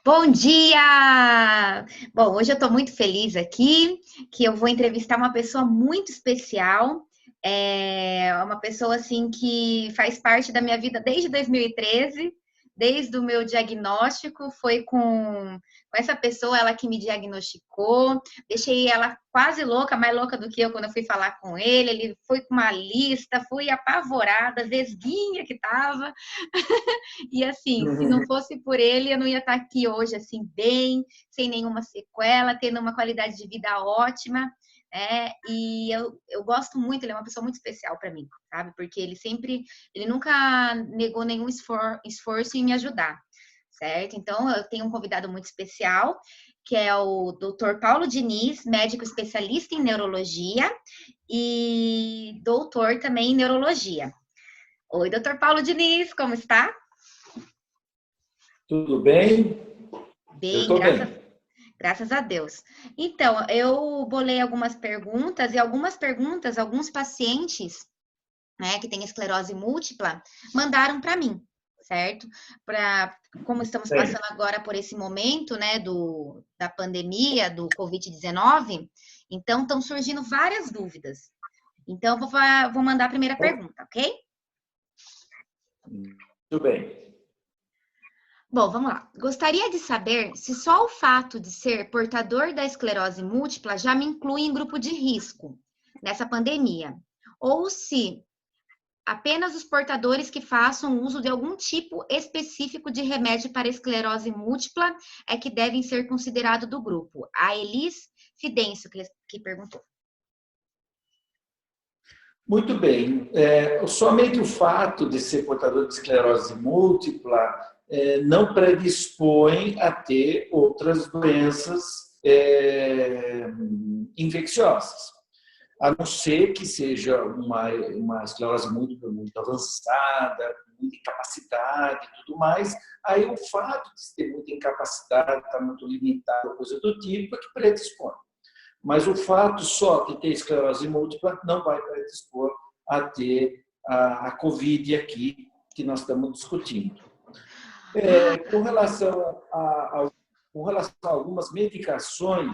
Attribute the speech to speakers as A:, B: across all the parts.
A: Bom dia! Bom, hoje eu estou muito feliz aqui, que eu vou entrevistar uma pessoa muito especial, uma pessoa assim que faz parte da minha vida desde 2013, desde o meu diagnóstico, foi com essa pessoa, ela que me diagnosticou, deixei ela quase louca, mais louca do que eu quando eu fui falar com ele foi com uma lista, fui apavorada, vesguinha que estava. E assim, se não fosse por ele, eu não ia estar aqui hoje, assim, bem, sem nenhuma sequela, tendo uma qualidade de vida ótima. E eu gosto muito, ele é uma pessoa muito especial para mim, sabe? Porque ele nunca negou nenhum esforço em me ajudar, certo? Então, eu tenho um convidado muito especial, que é o Dr. Paulo Diniz, médico especialista em neurologia e doutor também em neurologia. Oi, Dr. Paulo Diniz, como está?
B: Tudo bem? Eu
A: Bem,
B: estou bem.
A: graças a Deus. Então, eu bolei algumas perguntas e algumas perguntas, alguns pacientes, né, que têm esclerose múltipla, mandaram para mim, certo? Como estamos
B: Bem,
A: passando agora por esse momento, né, da pandemia, do Covid-19, então estão surgindo várias dúvidas. Então, vou mandar a primeira pergunta, ok?
B: tudo bem.
A: Bom, vamos lá. Gostaria de saber se só o fato de ser portador da esclerose múltipla já me inclui em grupo de risco nessa pandemia, ou se apenas os portadores que façam uso de algum tipo específico de remédio para esclerose múltipla é que devem ser considerados do grupo. A Elis Fidêncio que perguntou.
B: Muito bem. Somente o fato de ser portador de esclerose múltipla não predispõe a ter outras doenças infecciosas, a não ser que seja uma esclerose múltipla muito avançada, muita incapacidade e tudo mais. Aí o fato de ter muita incapacidade, estar muito limitado, coisa do tipo, é que predispõe. Mas o fato só de ter esclerose múltipla não vai predispor a ter a COVID aqui que nós estamos discutindo. Com relação a algumas medicações,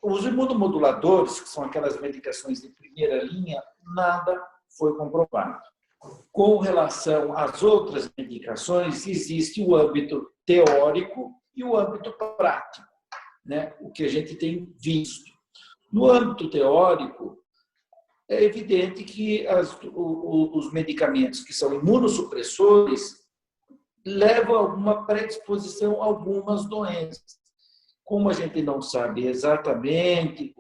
B: os imunomoduladores, que são aquelas medicações de primeira linha, nada foi comprovado. Com relação às outras medicações, existe o âmbito teórico e o âmbito prático, né? O que a gente tem visto. No âmbito teórico, é evidente que os medicamentos que são imunossupressores levam a alguma predisposição a algumas doenças. Como a gente não sabe exatamente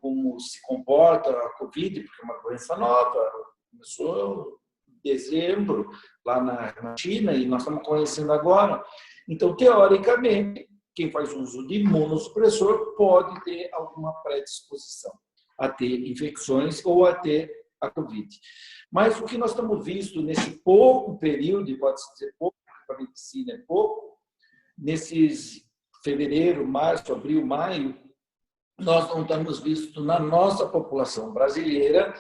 B: como se comporta a COVID, porque é uma doença nova, começou em dezembro, lá na China, e nós estamos conhecendo agora. Então, teoricamente, quem faz uso de imunossupressor pode ter alguma predisposição a ter infecções ou a ter a COVID. Mas o que nós estamos vendo nesse pouco período, pode-se dizer pouco, para a medicina é pouco, nesses fevereiro, março, abril, maio, nós não estamos visto na nossa população brasileira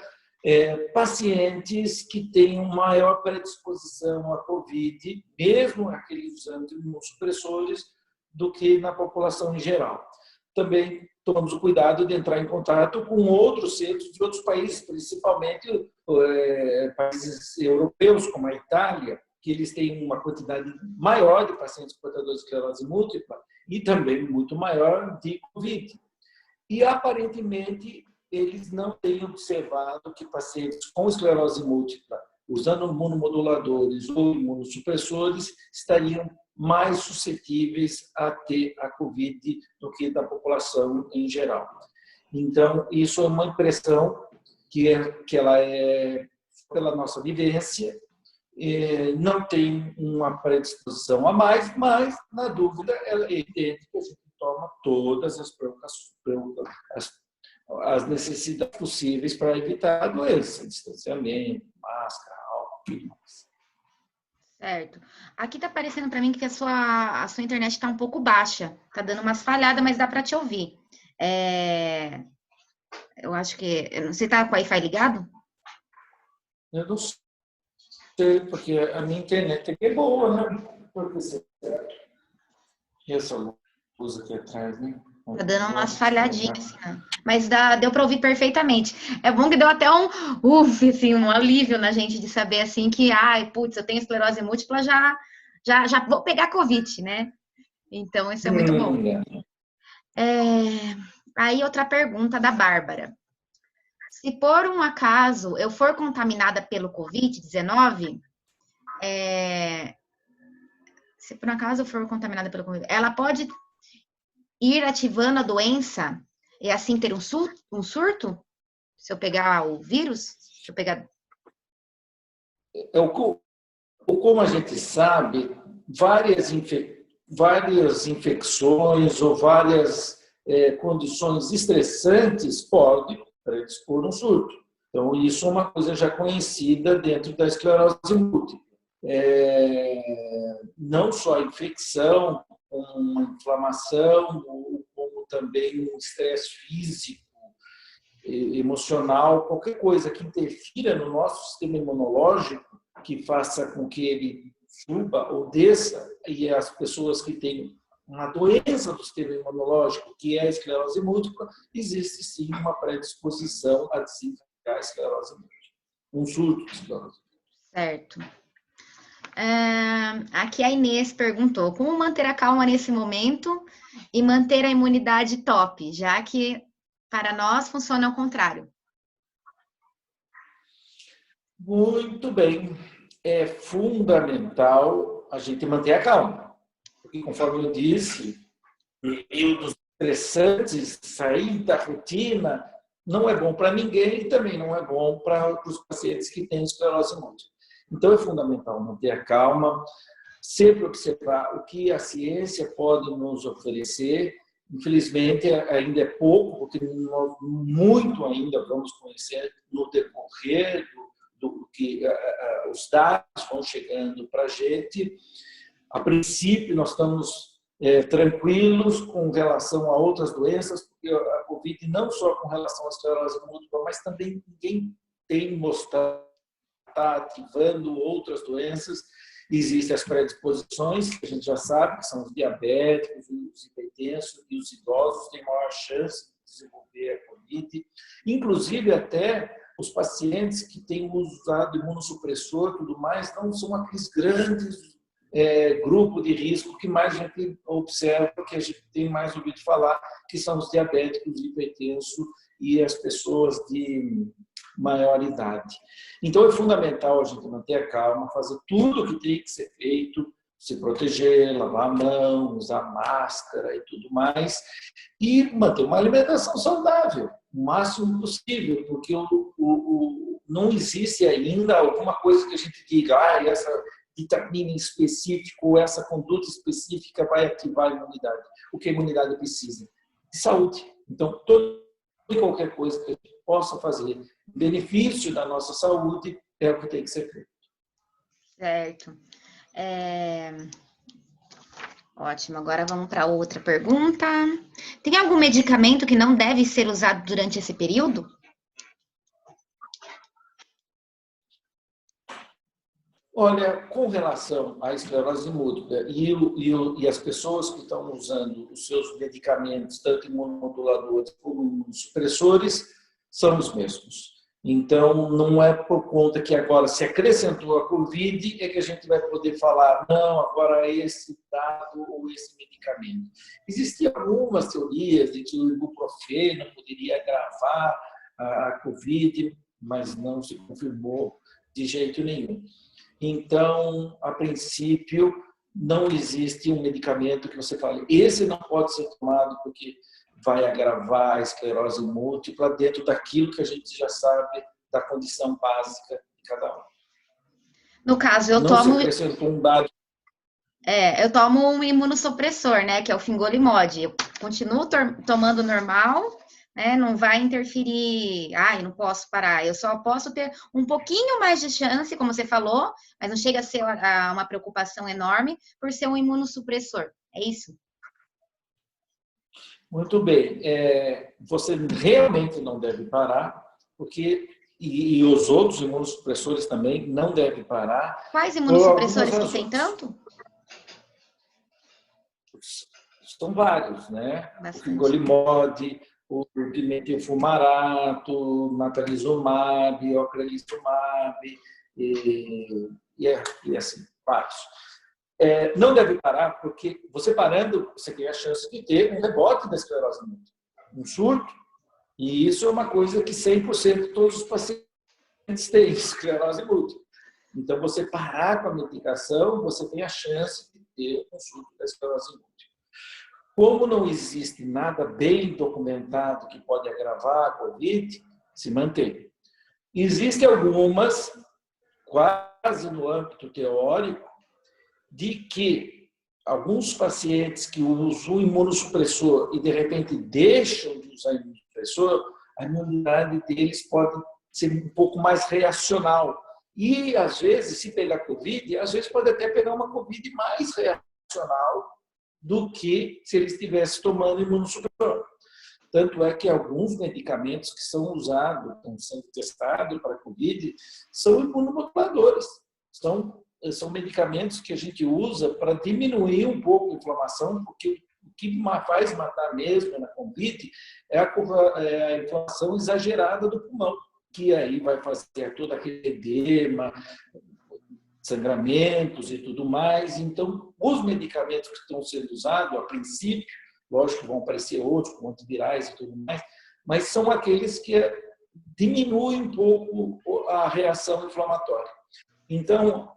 B: pacientes que têm maior predisposição à COVID, mesmo aqueles usando imunossupressores, do que na população em geral. Também tomamos o cuidado de entrar em contato com outros centros de outros países, principalmente países europeus, como a Itália, que eles têm uma quantidade maior de pacientes portadores de esclerose múltipla e também muito maior de COVID. E, aparentemente, eles não têm observado que pacientes com esclerose múltipla, usando imunomoduladores ou imunossupressores, estariam mais suscetíveis a ter a COVID do que da população em geral. Então, isso é uma impressão que ela é pela nossa vivência, não tem uma predisposição a mais, mas, na dúvida, ela é evidente que a gente toma todas as necessidades possíveis para evitar a doença, distanciamento, máscara, álcool, tudo mais.
A: Certo. Aqui tá aparecendo para mim que a sua internet está um pouco baixa. Tá dando umas falhadas, mas dá para te ouvir. Eu acho que... Você tá com o Wi-Fi ligado?
B: Eu não sei. sei, porque a minha internet aqui é boa, né? Por que será? E essa luz aqui atrás, né?
A: Tá dando umas falhadinhas, assim, né? Mas deu para ouvir perfeitamente. É bom que deu até assim, um alívio na gente de saber assim que, ai, putz, eu tenho esclerose múltipla, já vou pegar Covid, né? Então, isso é muito bom. Aí, outra pergunta da Bárbara. Se por um acaso eu for contaminada pelo Covid-19, se por um acaso eu for contaminada pelo Covid, ela pode ir ativando a doença e assim ter um surto? Se eu pegar o vírus? Se eu pegar...
B: Como a gente sabe, várias infecções ou várias condições estressantes podem predispor um surto. Então, isso é uma coisa já conhecida dentro da esclerose múltipla. Não só a infecção, uma inflamação, como também um estresse físico, emocional, qualquer coisa que interfira no nosso sistema imunológico, que faça com que ele suba ou desça, e as pessoas que têm uma doença do sistema imunológico, que é a esclerose múltipla, existe sim uma predisposição a desencadear a esclerose múltipla, um surto de esclerose.
A: Certo. Aqui a Inês perguntou: como manter a calma nesse momento e manter a imunidade top, já que para nós funciona ao contrário?
B: Muito bem. É fundamental a gente manter a calma. Porque, conforme eu disse, períodos estressantes, sair da rotina, não é bom para ninguém e também não é bom para os pacientes que têm esclerose múltipla. Então, é fundamental manter a calma, sempre observar o que a ciência pode nos oferecer. Infelizmente, ainda é pouco, porque muito ainda vamos conhecer no decorrer do que os dados vão chegando para a gente. A princípio, nós estamos tranquilos com relação a outras doenças, porque a Covid não só com relação à esclerose múltipla, mas também ninguém tem mostrado está ativando outras doenças. Existem as predisposições, que a gente já sabe, que são os diabéticos, os hipertensos e os idosos têm maior chance de desenvolver a Covid. Inclusive, até os pacientes que têm usado imunossupressor e tudo mais, não são aqueles grandes grupos de risco que mais a gente observa, que a gente tem mais ouvido falar, que são os diabéticos, hipertensos e as pessoas de maior idade. Então, é fundamental a gente manter a calma, fazer tudo o que tem que ser feito, se proteger, lavar a mão, usar máscara e tudo mais, e manter uma alimentação saudável, o máximo possível, porque não existe ainda alguma coisa que a gente diga, essa vitamina específica ou essa conduta específica vai ativar a imunidade. O que a imunidade precisa? De saúde. Então, toda e qualquer coisa que a gente possa fazer em benefício da nossa saúde é o que tem que ser feito.
A: Certo. Ótimo, agora vamos para outra pergunta. Tem algum medicamento que não deve ser usado durante esse período?
B: Olha, com relação à esclerose múltipla e as pessoas que estão usando os seus medicamentos, tanto imunomoduladores como imunossupressores, são os mesmos. Então, não é por conta que agora se acrescentou a Covid é que a gente vai poder falar, não, agora esse dado ou esse medicamento. Existiam algumas teorias de que o ibuprofeno poderia agravar a Covid, mas não se confirmou de jeito nenhum. Então, a princípio, não existe um medicamento que você fale, esse não pode ser tomado porque vai agravar a esclerose múltipla dentro daquilo que a gente já sabe da condição básica de cada um.
A: No caso, eu
B: não
A: tomo...
B: se acrescentou um dado.
A: Eu tomo um imunossupressor, né, que é o Fingolimod. Eu continuo tomando normal, né, não vai interferir, eu não posso parar, eu só posso ter um pouquinho mais de chance, como você falou, mas não chega a ser uma preocupação enorme por ser um imunossupressor, é isso?
B: Muito bem, você realmente não deve parar, porque e os outros imunossupressores também não devem parar.
A: Quais imunossupressores que tem tanto?
B: São vários, né?
A: Bastante.
B: O fingolimod, o pimentel fumarato, o natalizumab, o ocrelizumab, e assim, vários. Não deve parar, porque você parando, você tem a chance de ter um rebote da esclerose múltipla, um surto, e isso é uma coisa que 100% de todos os pacientes têm, esclerose múltipla. Então, você parar com a medicação, você tem a chance de ter um surto da esclerose múltipla. Como não existe nada bem documentado que pode agravar a COVID, se mantém. Existem algumas, quase no âmbito teórico, de que alguns pacientes que usam imunossupressor e, de repente, deixam de usar imunossupressor, a imunidade deles pode ser um pouco mais reacional. E, às vezes, se pegar COVID, às vezes pode até pegar uma COVID mais reacional do que se ele estivesse tomando imunossupressor. Tanto é que alguns medicamentos que são usados, estão sendo testados para COVID, são imunomoduladores. São medicamentos que a gente usa para diminuir um pouco a inflamação, porque o que faz matar mesmo na COVID é a inflamação exagerada do pulmão, que aí vai fazer todo aquele edema, sangramentos e tudo mais. Então, os medicamentos que estão sendo usados, a princípio, lógico que vão aparecer outros, como antivirais e tudo mais, mas são aqueles que diminuem um pouco a reação inflamatória. Então,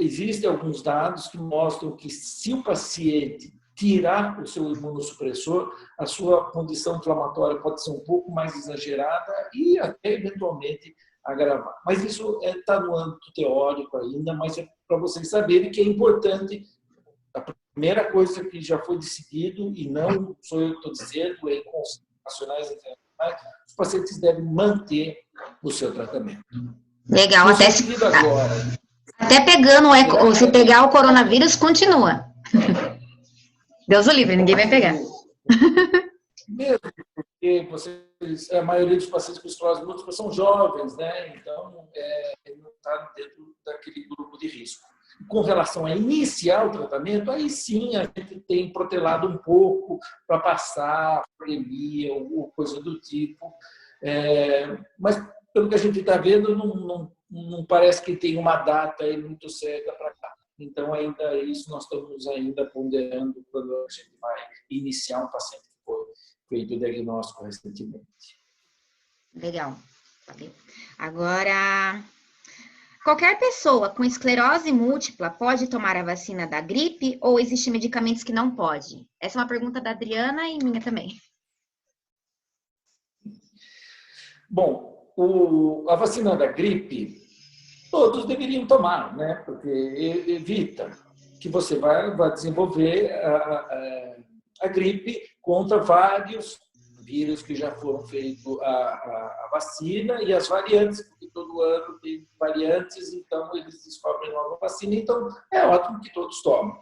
B: existem alguns dados que mostram que se o paciente tirar o seu imunossupressor, a sua condição inflamatória pode ser um pouco mais exagerada e até, eventualmente, agravar. Mas isso está no âmbito teórico ainda, mas é para vocês saberem que é importante. A primeira coisa que já foi decidido, e não sou eu que estou dizendo, é em conselhos nacionais e internacionais, os pacientes devem manter o seu tratamento.
A: Legal, até pegando, se pegar o coronavírus, continua. Deus o livre, ninguém vai pegar.
B: Mesmo porque a maioria dos pacientes com esclerose múltipla são jovens, né? Então, ele não está dentro daquele grupo de risco. Com relação a iniciar o tratamento, aí sim a gente tem protelado um pouco para passar a pandemia ou coisa do tipo. Mas, pelo que a gente está vendo, não parece que tem uma data aí muito certa para cá. Então, ainda isso nós estamos ainda ponderando quando a gente vai iniciar um paciente que foi feito o diagnóstico recentemente.
A: Legal. Agora, qualquer pessoa com esclerose múltipla pode tomar a vacina da gripe ou existem medicamentos que não pode? Essa é uma pergunta da Adriana e minha também.
B: Bom, a vacina da gripe, todos deveriam tomar, né? Porque evita que você vai desenvolver a gripe contra vários vírus que já foram feitos a vacina e as variantes, porque todo ano tem variantes, então eles descobrem nova vacina, então é ótimo que todos tomem.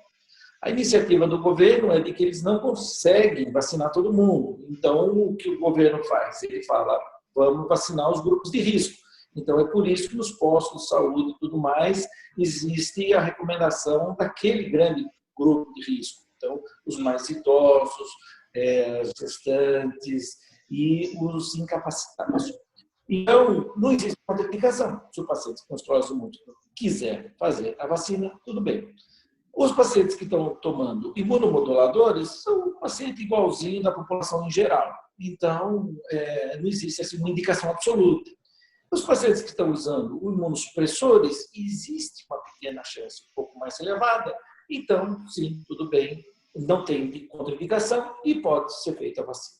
B: A iniciativa do governo é de que eles não conseguem vacinar todo mundo, então o que o governo faz? Ele fala, vamos vacinar os grupos de risco. Então, é por isso que nos postos de saúde e tudo mais, existe a recomendação daquele grande grupo de risco. Então, os mais idosos, os gestantes e os incapacitados. Então, não existe contraindicação. Se o paciente com esclerose múltipla quiser fazer a vacina, tudo bem. Os pacientes que estão tomando imunomoduladores são um paciente igualzinho da população em geral. Então, não existe assim, uma indicação absoluta. Os pacientes que estão usando imunossupressores, existe uma pequena chance um pouco mais elevada. Então, sim, tudo bem, não tem contraindicação e pode ser feita a vacina.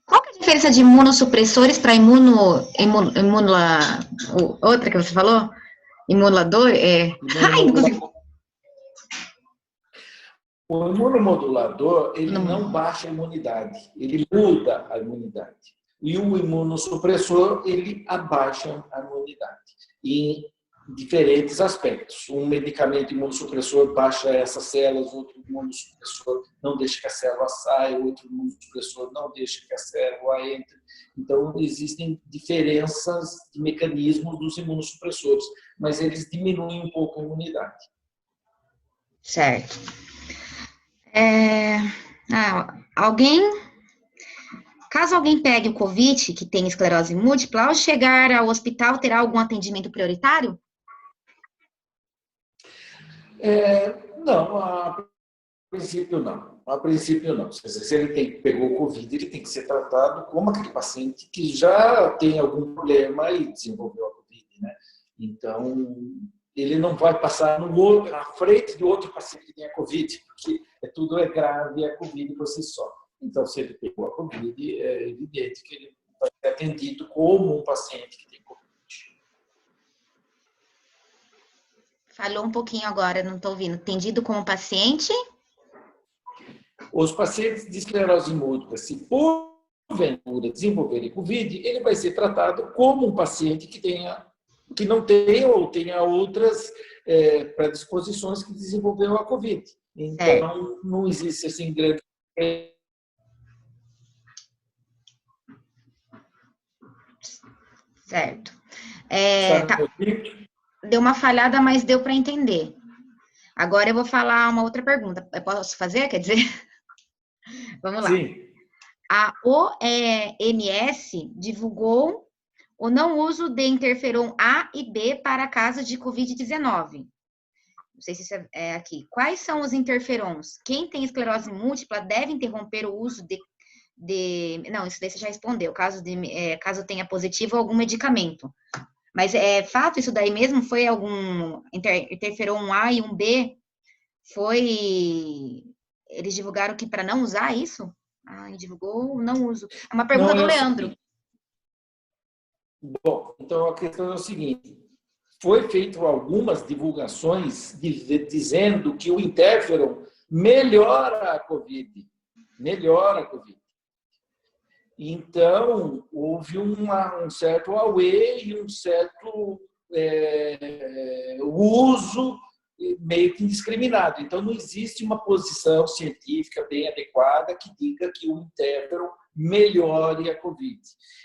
A: Qual que é a diferença de imunossupressores para outra que você falou? Imunomodulador?
B: O imunomodulador, ele não baixa a imunidade, ele muda a imunidade. E o imunossupressor, ele abaixa a imunidade. E diferentes aspectos. Um medicamento imunossupressor baixa essas células, outro imunossupressor não deixa que a célula saia, outro imunossupressor não deixa que a célula entre. Então, existem diferenças de mecanismos dos imunossupressores, mas eles diminuem um pouco a imunidade.
A: Certo. Caso alguém pegue o COVID, que tem esclerose múltipla, ao chegar ao hospital, terá algum atendimento prioritário?
B: Não, a princípio não. A princípio não. Se ele pegou o COVID, ele tem que ser tratado como aquele paciente que já tem algum problema e desenvolveu a COVID, né? Então, ele não vai passar na frente de outro paciente que tenha COVID, porque tudo é grave, é COVID por si só. Então, se ele pegou a COVID, é evidente que ele vai ser atendido como um paciente que tem COVID.
A: Falou um pouquinho agora, não estou ouvindo. Atendido como paciente?
B: Os pacientes de esclerose múltipla, se porventura desenvolverem COVID, ele vai ser tratado como um paciente que não tenha ou tenha outras predisposições que desenvolveu a COVID. Então, não existe assim grande...
A: Certo. Tá. Deu uma falhada, mas deu para entender. Agora eu vou falar uma outra pergunta. Eu posso fazer? Quer dizer? Vamos lá.
B: Sim.
A: A OMS divulgou o não uso de interferon A e B para casos de Covid-19. Não sei se isso é aqui. Quais são os interferons? Quem tem esclerose múltipla deve interromper o uso de... Não, isso daí você já respondeu. Caso tenha positivo algum medicamento. Mas é fato isso daí mesmo? Foi algum interferon A e um B? Eles divulgaram que para não usar isso? Divulgou, não uso. É uma pergunta do Leandro.
B: Bom, então a questão é o seguinte: foi feito algumas divulgações dizendo que o interferon melhora a COVID. Melhora a COVID. Então, houve um certo auê e um certo uso meio que indiscriminado. Então, não existe uma posição científica bem adequada que diga que o interferon melhore a COVID.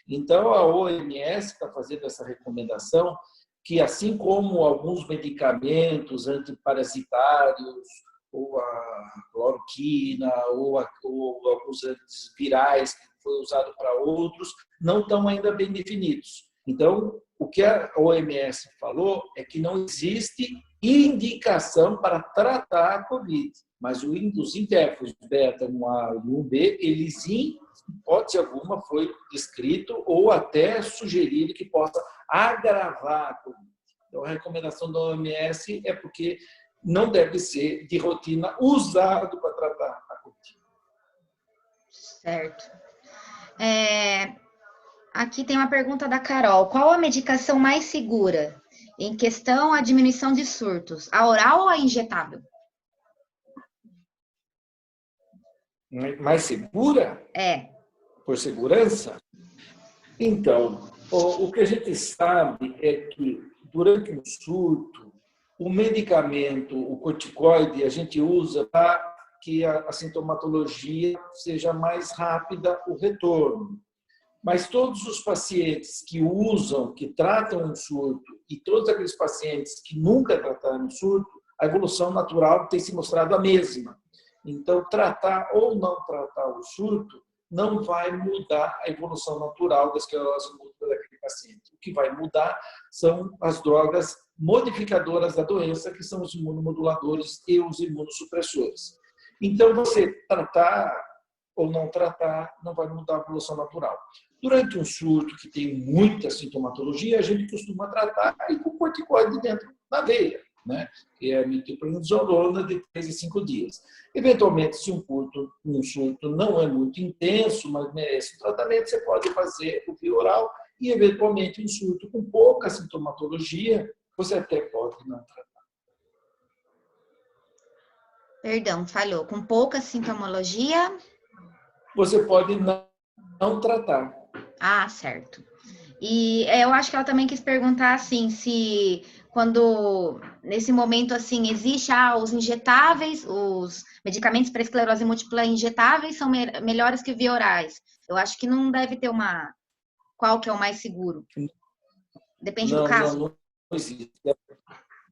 B: Então, a OMS está fazendo essa recomendação que, assim como alguns medicamentos antiparasitários, ou a cloroquina, ou alguns antivirais que foi usado para outros, não estão ainda bem definidos. Então, o que a OMS falou é que não existe indicação para tratar a COVID, mas os interferons beta, 1A e 1B, eles, em hipótese alguma, foi descrito ou até sugerido que possa agravar a COVID. Então, a recomendação da OMS é porque não deve ser de rotina usado para tratar a COVID.
A: Certo. Aqui tem uma pergunta da Carol. Qual a medicação mais segura em questão à diminuição de surtos? A oral ou a injetável?
B: Mais segura? Por segurança? Então, o que a gente sabe é que durante um surto, o medicamento, o corticoide, a gente usa para que a sintomatologia seja mais rápida o retorno. Mas todos os pacientes que usam, que tratam um surto, e todos aqueles pacientes que nunca trataram um surto, a evolução natural tem se mostrado a mesma. Então, tratar ou não tratar o surto não vai mudar a evolução natural da esclerose múltipla daquele paciente. O que vai mudar são as drogas modificadoras da doença, que são os imunomoduladores e os imunossupressores. Então, você tratar ou não tratar não vai mudar a evolução natural. Durante um surto que tem muita sintomatologia, a gente costuma tratar e com corticoide dentro da veia, né? Que é a metilprednisolona de 3 a 5 dias. Eventualmente, se um surto não é muito intenso, mas merece um tratamento, você pode fazer o via oral e, eventualmente, um surto com pouca sintomatologia, você até pode não tratar.
A: Perdão, falhou. Com pouca sintomologia?
B: Você pode não tratar.
A: Certo. E eu acho que ela também quis perguntar assim, se quando nesse momento assim existe os injetáveis, os medicamentos para esclerose múltipla injetáveis são melhores que via orais. Eu acho que não deve ter qual que é o mais seguro. Depende do
B: Não,
A: caso.
B: não existe.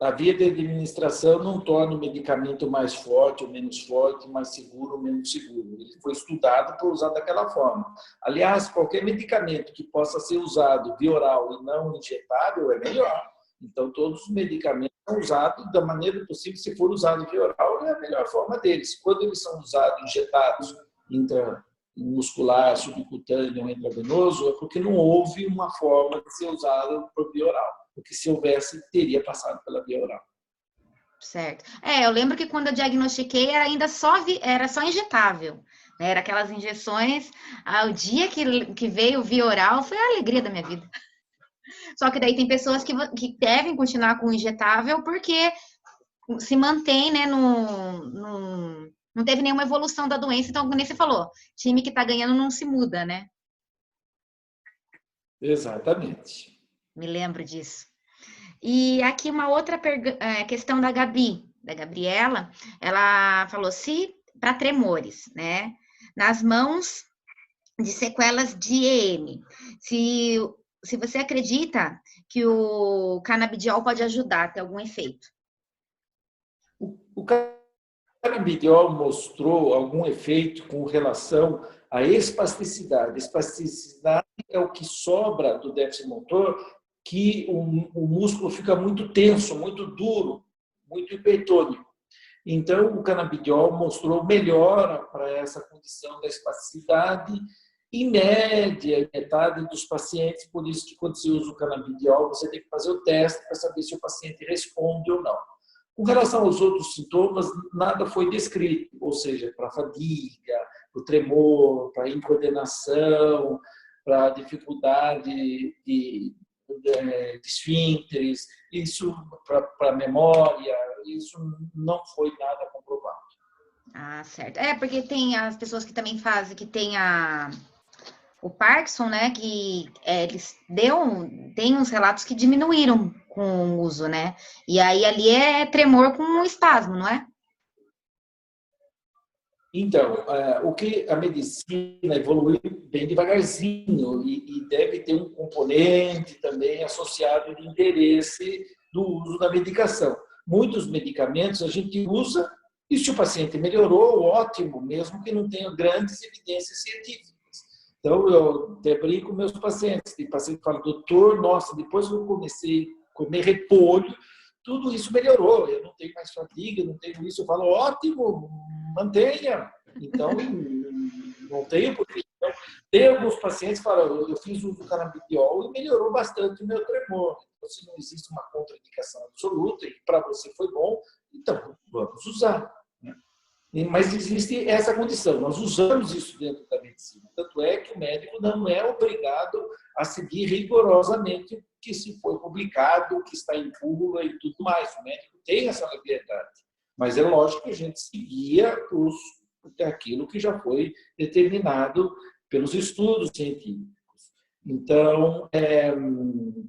B: A via de administração não torna o medicamento mais forte ou menos forte, mais seguro ou menos seguro. Ele foi estudado para usar daquela forma. Aliás, qualquer medicamento que possa ser usado via oral e não injetável é melhor. Então, todos os medicamentos são usados da maneira possível. Se for usado via oral, é a melhor forma deles. Quando eles são usados injetados intramuscular, subcutâneo ou intravenoso, é porque não houve uma forma de ser usado por via oral. Porque se houvesse, teria passado pela via oral.
A: Certo. Eu lembro que quando eu diagnostiquei era só injetável. Né? Era aquelas injeções. O dia que veio via oral foi a alegria da minha vida. Só que daí tem pessoas que devem continuar com o injetável porque se mantém, né? Não teve nenhuma evolução da doença. Então, como nem você falou, time que tá ganhando não se muda, né?
B: Exatamente.
A: Me lembro disso. E aqui uma outra questão da Gabriela, ela falou se para tremores, né? Nas mãos de sequelas de EM. Se você acredita que o canabidiol pode ajudar a ter algum efeito.
B: O canabidiol mostrou algum efeito com relação à espasticidade. Espasticidade é o que sobra do déficit motor, que o músculo fica muito tenso, muito duro, muito hipertônico. Então, o canabidiol mostrou melhora para essa condição da espasticidade, em média, em metade dos pacientes. Por isso que, quando você usa o canabidiol, você tem que fazer o teste para saber se o paciente responde ou não. Com relação aos outros sintomas, nada foi descrito, ou seja, para fadiga, para o tremor, para a incoordenação, para a dificuldade de esfínteres, isso para a memória, isso não foi nada comprovado.
A: Ah, certo. Porque tem as pessoas que também fazem, que tem o Parkinson, né, que eles tem uns relatos que diminuíram com o uso, né? E aí ali é tremor com um espasmo, não é?
B: Então, o que a medicina evoluiu bem devagarzinho e deve ter um componente também associado de interesse do uso da medicação. Muitos medicamentos a gente usa e se o paciente melhorou, ótimo, mesmo que não tenha grandes evidências científicas. Então, eu até brinco com meus pacientes. Tem paciente que fala, doutor, nossa, depois que eu comecei a comer repolho, tudo isso melhorou. Eu não tenho mais fadiga, não tenho isso. Eu falo, ótimo, mantenha. Então, não tenho porquê. Então, tem alguns pacientes que falam, eu fiz uso do canabidiol e melhorou bastante o meu tremor. Então, se não existe uma contraindicação absoluta e para você foi bom, então vamos usar. Mas existe essa condição, nós usamos isso dentro da medicina. Tanto é que o médico não é obrigado a seguir rigorosamente o que se foi publicado, o que está em bula e tudo mais. O médico tem essa liberdade. Mas é lógico que a gente seguia aquilo que já foi determinado pelos estudos científicos. Então,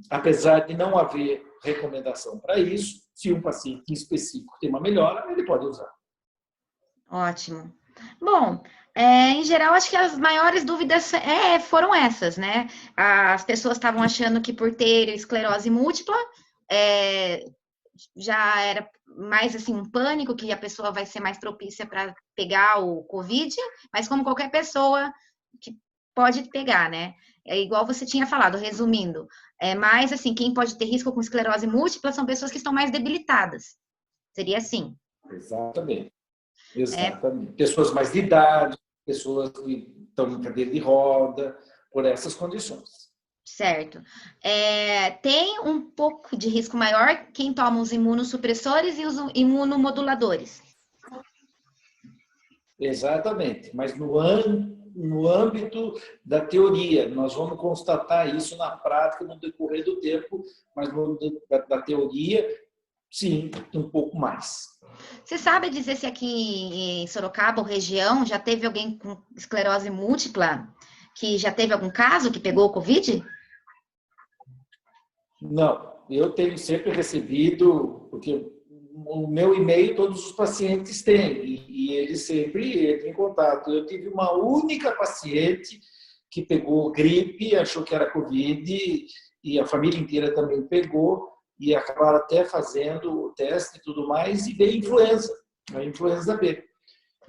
B: apesar de não haver recomendação para isso, se um paciente em específico tem uma melhora, ele pode usar.
A: Ótimo. Bom, em geral, acho que as maiores dúvidas foram essas, né? As pessoas estavam achando que por ter esclerose múltipla, já era mais assim um pânico, que a pessoa vai ser mais propícia para pegar o Covid, mas como qualquer pessoa que pode pegar, né? É igual você tinha falado, resumindo, mais assim, quem pode ter risco com esclerose múltipla são pessoas que estão mais debilitadas. Seria assim.
B: Exatamente. Exatamente. Pessoas mais de idade, pessoas que estão em cadeira de roda, por essas condições.
A: Certo. Tem um pouco de risco maior quem toma os imunossupressores e os imunomoduladores.
B: Exatamente. Mas no âmbito da teoria, nós vamos constatar isso na prática no decorrer do tempo, mas no âmbito da teoria, sim, um pouco mais.
A: Você sabe dizer se aqui em Sorocaba ou região já teve alguém com esclerose múltipla que já teve algum caso que pegou o Covid?
B: Não. eu tenho sempre recebido, porque o meu e-mail todos os pacientes têm, e eles sempre entram em contato. Eu tive uma única paciente que pegou gripe, achou que era Covid, e a família inteira também pegou, e acabaram até fazendo o teste e tudo mais, e veio a influenza B.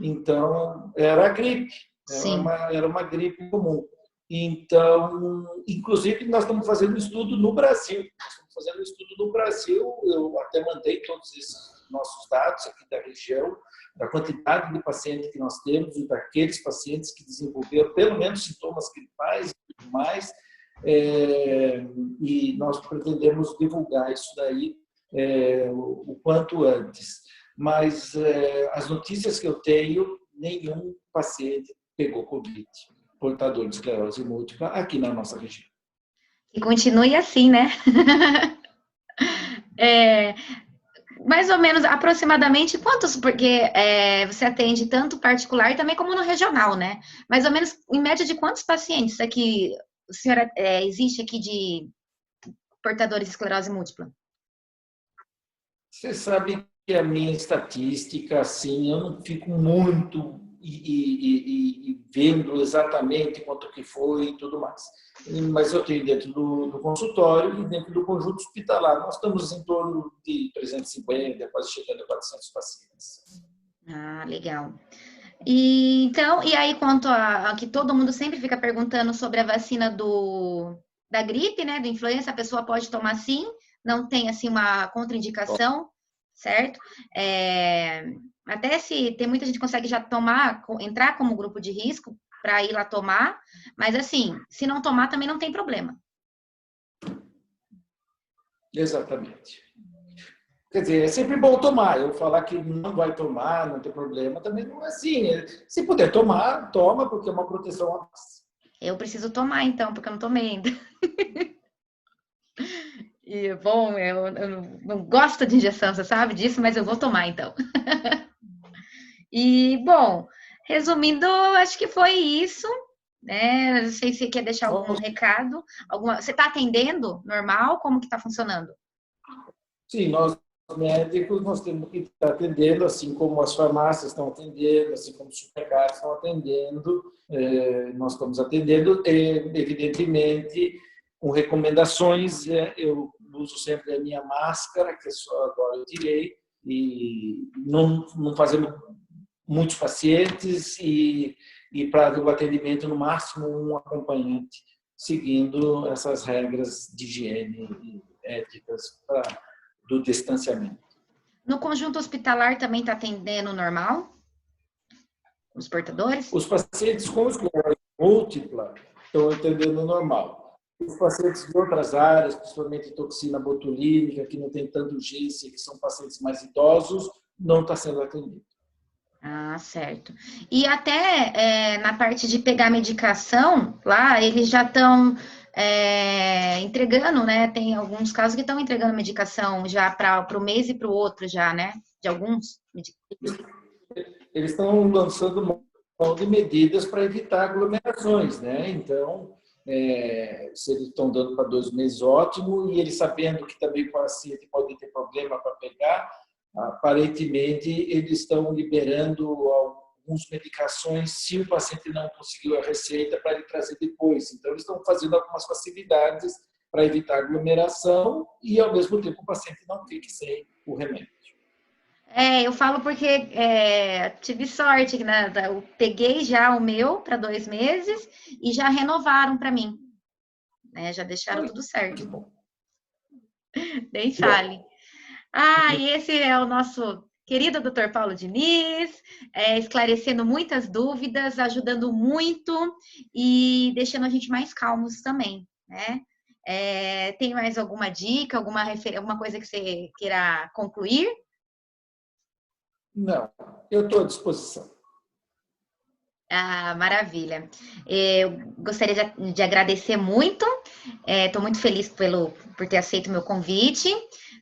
B: Então, era a gripe,
A: Sim.
B: era uma gripe comum. Então, inclusive, nós estamos fazendo um estudo no Brasil. Eu até mandei todos esses nossos dados aqui da região, da quantidade de pacientes que nós temos e daqueles pacientes que desenvolveram pelo menos sintomas gripais e tudo mais. E nós pretendemos divulgar isso daí o quanto antes. Mas as notícias que eu tenho, nenhum paciente pegou Covid, portador de esclerose múltipla, aqui na nossa região.
A: E continue assim, né? Mais ou menos, aproximadamente, quantos? Porque você atende tanto particular também como no regional, né? Mais ou menos, em média, de quantos pacientes aqui, a senhora, existe aqui de portadores de esclerose múltipla?
B: Você sabe que a minha estatística, assim, eu não fico muito e vendo exatamente quanto que foi e tudo mais. Mas eu tenho dentro do consultório e dentro do conjunto hospitalar. Nós estamos em torno de 350, quase chegando a 400 pacientes.
A: Ah, legal. E aí, quanto a que todo mundo sempre fica perguntando sobre a vacina da gripe, né, da influenza, a pessoa pode tomar sim, não tem, assim, uma contraindicação, certo? Até se tem muita gente que consegue já entrar como grupo de risco para ir lá tomar, mas, assim, se não tomar também não tem problema.
B: Exatamente. Quer dizer, é sempre bom tomar. Eu falar que não vai tomar, não tem problema, também não é assim. Se puder tomar, toma, porque é uma proteção a mais.
A: Eu preciso tomar, então, porque eu não tomei ainda. E, bom, eu não gosto de injeção, você sabe disso, mas eu vou tomar, então. E, bom, resumindo, acho que foi isso, né? Não sei se você quer deixar algum recado. Você está atendendo normal? Como que está funcionando?
B: Sim, nós médicos nós temos que estar atendendo, assim como as farmácias estão atendendo, assim como os supermercados estão atendendo, nós estamos atendendo, evidentemente, com recomendações. Eu uso sempre a minha máscara, que só agora eu tirei, e não fazemos muitos pacientes e para o atendimento, no máximo, um acompanhante, seguindo essas regras de higiene e éticas do distanciamento.
A: No conjunto hospitalar também está atendendo normal? Os portadores?
B: Os pacientes com esclerose múltipla estão atendendo normal. Os pacientes de outras áreas, principalmente toxina botulínica, que não tem tanta urgência, que são pacientes mais idosos, não está sendo atendido.
A: Ah, certo. E até na parte de pegar medicação, lá eles já estão entregando, né? Tem alguns casos que estão entregando medicação já para o mês e para o outro já, né? De alguns medicamentos.
B: Eles estão lançando mão de medidas para evitar aglomerações, né? Então, se eles estão dando para 2 meses, ótimo, e eles sabendo que também o paciente pode ter problema para pegar, aparentemente eles estão liberando algumas medicações se o paciente não conseguiu a receita para ele trazer depois. Então, eles estão fazendo algumas facilidades para evitar aglomeração e, ao mesmo tempo, o paciente não fique sem o remédio.
A: Eu falo porque tive sorte, né? Eu peguei já o meu para 2 meses e já renovaram para mim, né? Já deixaram tudo certo. Nem fale. E esse é o nosso querido Dr. Paulo Diniz, esclarecendo muitas dúvidas, ajudando muito e deixando a gente mais calmos também, né? Tem mais alguma dica, alguma coisa que você queira concluir?
B: Não, eu estou à disposição.
A: Maravilha. Eu gostaria de agradecer muito. Estou muito feliz por ter aceito o meu convite,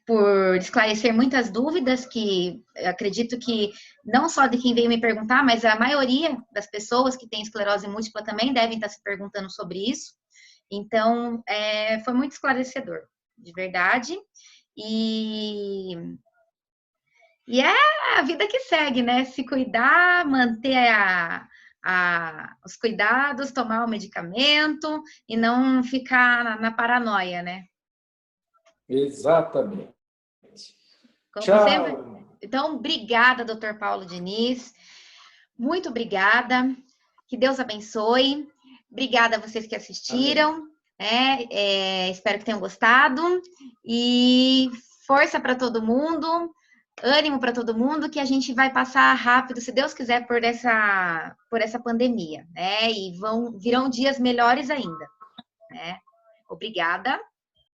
A: por esclarecer muitas dúvidas que acredito que não só de quem veio me perguntar, mas a maioria das pessoas que têm esclerose múltipla também devem estar se perguntando sobre isso. Então, foi muito esclarecedor. de verdade. E é a vida que segue, né? Se cuidar, manter os cuidados, tomar o medicamento e não ficar na paranoia, né?
B: Exatamente.
A: Como sempre.
B: Tchau.
A: Então, obrigada, doutor Paulo Diniz. Muito obrigada. Que Deus abençoe. Obrigada a vocês que
B: Amém.
A: assistiram. Espero que tenham gostado. E força para todo mundo. Ânimo para todo mundo, que a gente vai passar rápido, se Deus quiser, por essa pandemia, né? E virão dias melhores ainda, né? Obrigada.